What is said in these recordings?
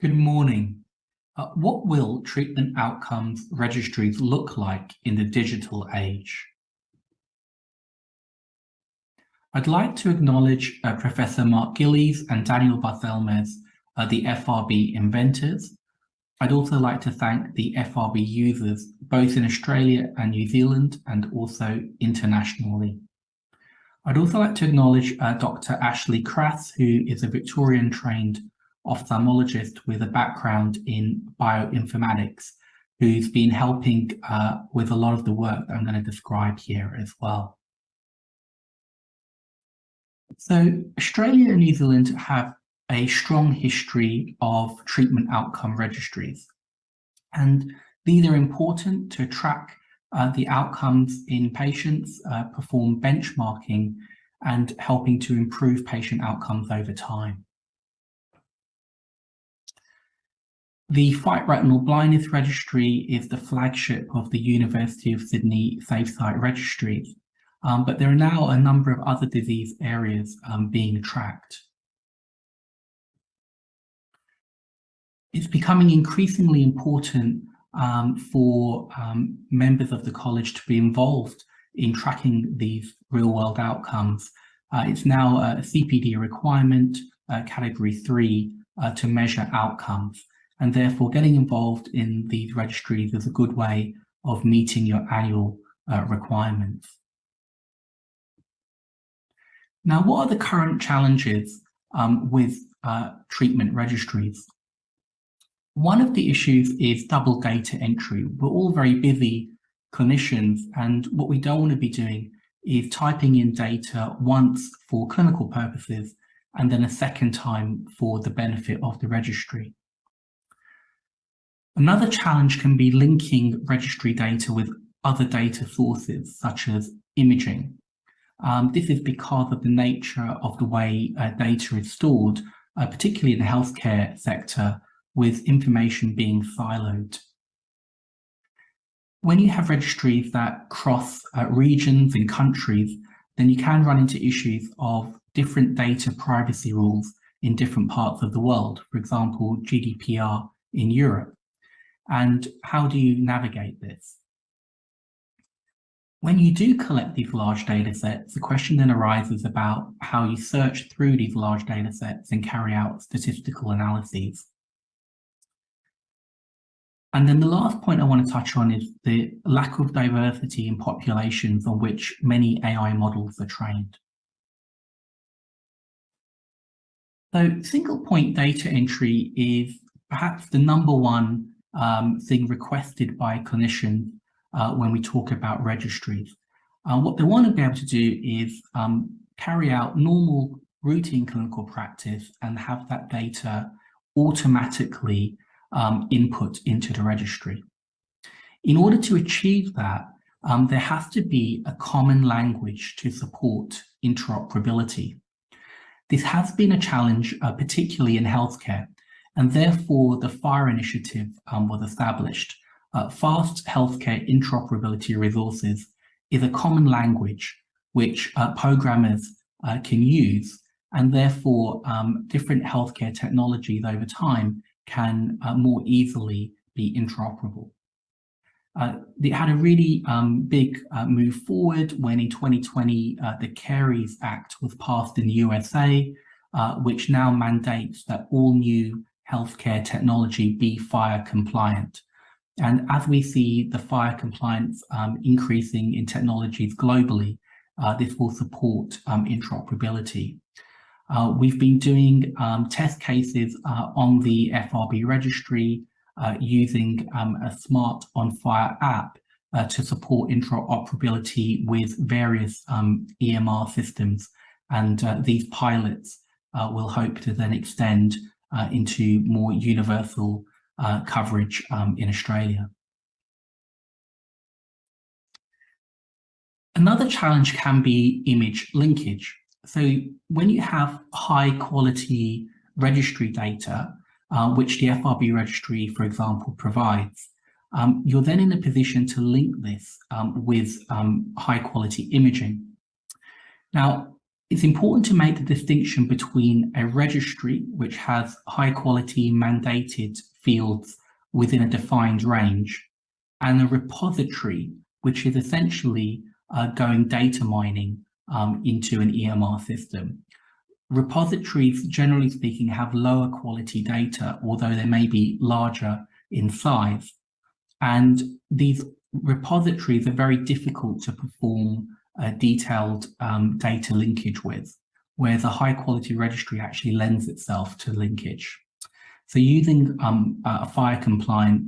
Good morning. What will treatment outcomes registries look like in the digital age? I'd like to acknowledge Professor Mark Gillies and Daniel Barthelmez, the FRB inventors. I'd also like to thank the FRB users, both in Australia and New Zealand, and also internationally. I'd also like to acknowledge Dr. Ashley Crass, who is a Victorian-trained ophthalmologist with a background in bioinformatics, who's been helping with a lot of the work that I'm going to describe here as well. So Australia and New Zealand have a strong history of treatment outcome registries, and these are important to track the outcomes in patients, perform benchmarking, and helping to improve patient outcomes over time. The Fight Retinal Blindness Registry is the flagship of the University of Sydney SafeSight registries, but there are now a number of other disease areas being tracked. It's becoming increasingly important for members of the college to be involved in tracking these real-world outcomes. It's now a CPD requirement, category 3, to measure outcomes. And therefore, getting involved in these registries is a good way of meeting your annual requirements. Now, what are the current challenges with treatment registries? One of the issues is double data entry. We're all very busy clinicians, and what we don't want to be doing is typing in data once for clinical purposes and then a second time for the benefit of the registry. Another challenge can be linking registry data with other data sources, such as imaging. This is because of the nature of the way data is stored, particularly in the healthcare sector, with information being siloed. When you have registries that cross regions and countries, then you can run into issues of different data privacy rules in different parts of the world, for example, GDPR in Europe. And how do you navigate this? When you do collect these large data sets, the question then arises about how you search through these large data sets and carry out statistical analyses. And then the last point I want to touch on is the lack of diversity in populations on which many AI models are trained. So single point data entry is perhaps the number one thing requested by clinicians when we talk about registries. What they want to be able to do is carry out normal routine clinical practice and have that data automatically input into the registry. In order to achieve that, there has to be a common language to support interoperability. This has been a challenge, particularly in healthcare, and therefore the FIRE initiative was established. Fast Healthcare Interoperability Resources is a common language which programmers can use, and therefore different healthcare technologies over time can more easily be interoperable. It had a really big move forward when in 2020 the CARES Act was passed in the USA, which now mandates that all new healthcare technology be FIRE compliant. And as we see the FIRE compliance increasing in technologies globally, this will support interoperability. We've been doing test cases on the FRB registry using a Smart on FIRE app to support interoperability with various EMR systems. And these pilots will hope to then extend into more universal coverage in Australia. Another challenge can be image linkage. So when you have high quality registry data, which the FRB registry, for example, provides, you're then in a position to link this with high quality imaging. Now, It's important to make the distinction between a registry, which has high quality mandated fields within a defined range, and a repository, which is essentially going data mining into an EMR system. Repositories, generally speaking, have lower quality data, although they may be larger in size. And these repositories are very difficult to perform detailed data linkage with, whereas a high quality registry actually lends itself to linkage. So using a FHIR compliant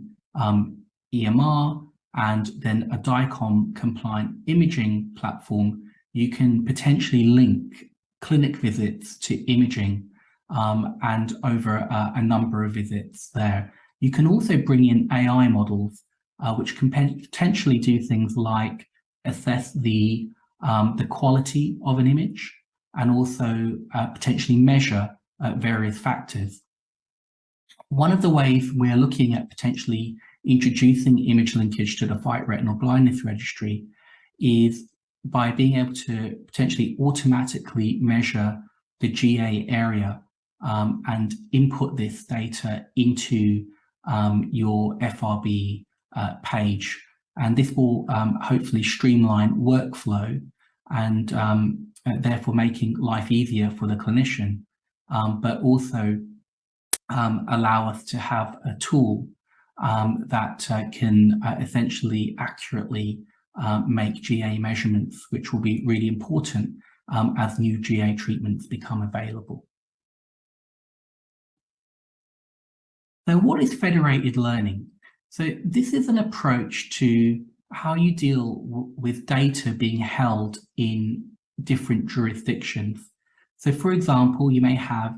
EMR and then a DICOM compliant imaging platform, you can potentially link clinic visits to imaging and over a number of visits there. You can also bring in AI models which can potentially do things like assess the quality of an image and also potentially measure various factors. One of the ways we're looking at potentially introducing image linkage to the Fight Retinal Blindness Registry is by being able to potentially automatically measure the GA area and input this data into your FRB page. And this will hopefully streamline workflow and therefore making life easier for the clinician, but also allow us to have a tool that can essentially accurately make GA measurements, which will be really important as new GA treatments become available. So what is federated learning? So this is an approach to how you deal with data being held in different jurisdictions. So for example, you may have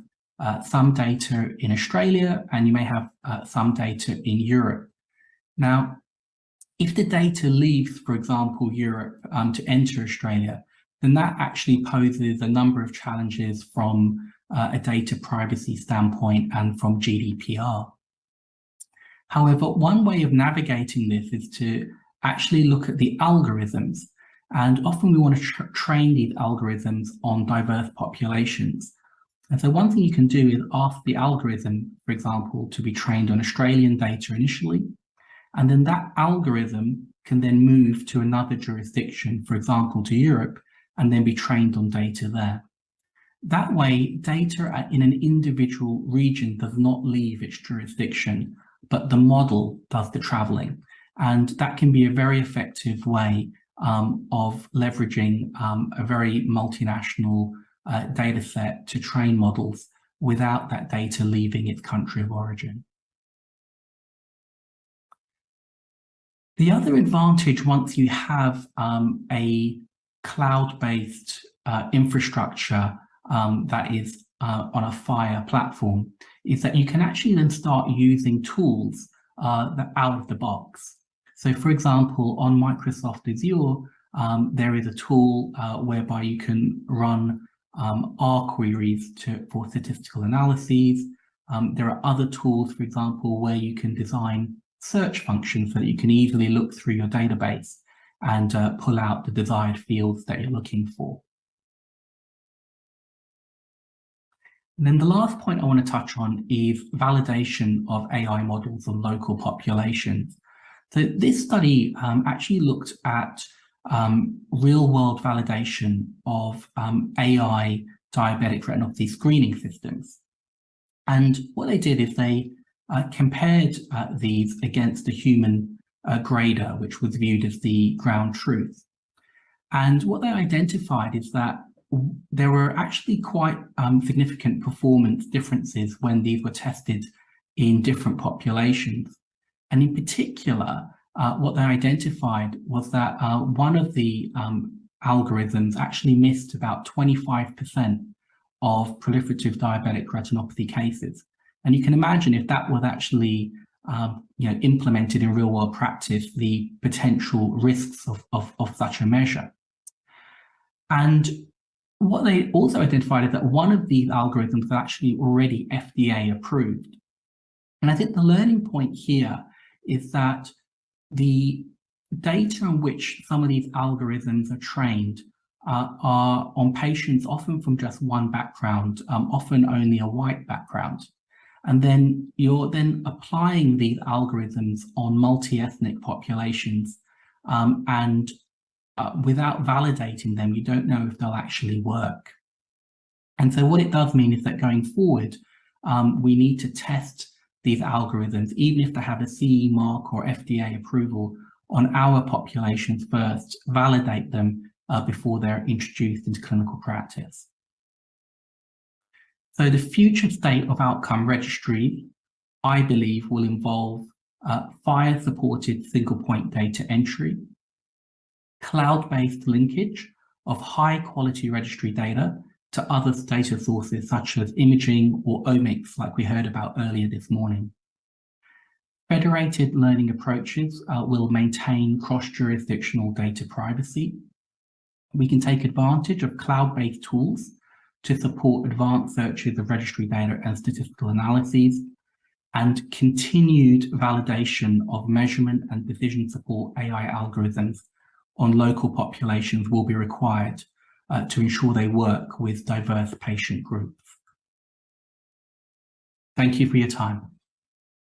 some data in Australia and you may have some data in Europe. Now, if the data leaves, for example, Europe to enter Australia, then that actually poses a number of challenges from a data privacy standpoint and from GDPR. However, one way of navigating this is to actually look at the algorithms. And often we want to train these algorithms on diverse populations. And so one thing you can do is ask the algorithm, for example, to be trained on Australian data initially. And then that algorithm can then move to another jurisdiction, for example, to Europe, and then be trained on data there. That way, data in an individual region does not leave its jurisdiction, but the model does the traveling. And that can be a very effective way of leveraging a very multinational data set to train models without that data leaving its country of origin. The other advantage once you have a cloud-based infrastructure that is on a FHIR platform is that you can actually then start using tools that out of the box. So for example, on Microsoft Azure, there is a tool whereby you can run R queries for statistical analyses. There are other tools, for example, where you can design search functions so that you can easily look through your database and pull out the desired fields that you're looking for. And then the last point I want to touch on is validation of AI models on local populations. So this study actually looked at real-world validation of AI diabetic retinopathy screening systems. And what they did is they compared these against a human grader, which was viewed as the ground truth. And what they identified is that there were actually quite significant performance differences when these were tested in different populations. And in particular, what they identified was that one of the algorithms actually missed about 25% of proliferative diabetic retinopathy cases. And you can imagine if that was actually implemented in real-world practice, the potential risks of such a measure. And what they also identified is that one of these algorithms is actually already FDA approved. And I think the learning point here is that the data on which some of these algorithms are trained are on patients often from just one background, often only a white background. And then you're then applying these algorithms on multi-ethnic populations, and without validating them, you don't know if they'll actually work. And so what it does mean is that going forward, we need to test these algorithms, even if they have a CE mark or FDA approval, on our populations first, validate them before they're introduced into clinical practice. So the future state of outcome registry, I believe, will involve FHIR-supported single-point data entry, cloud-based linkage of high-quality registry data to other data sources such as imaging or omics, like we heard about earlier this morning. Federated learning approaches will maintain cross-jurisdictional data privacy. We can take advantage of cloud-based tools to support advanced searches of registry data and statistical analyses, and continued validation of measurement and decision support AI algorithms on local populations will be required to ensure they work with diverse patient groups. Thank you for your time.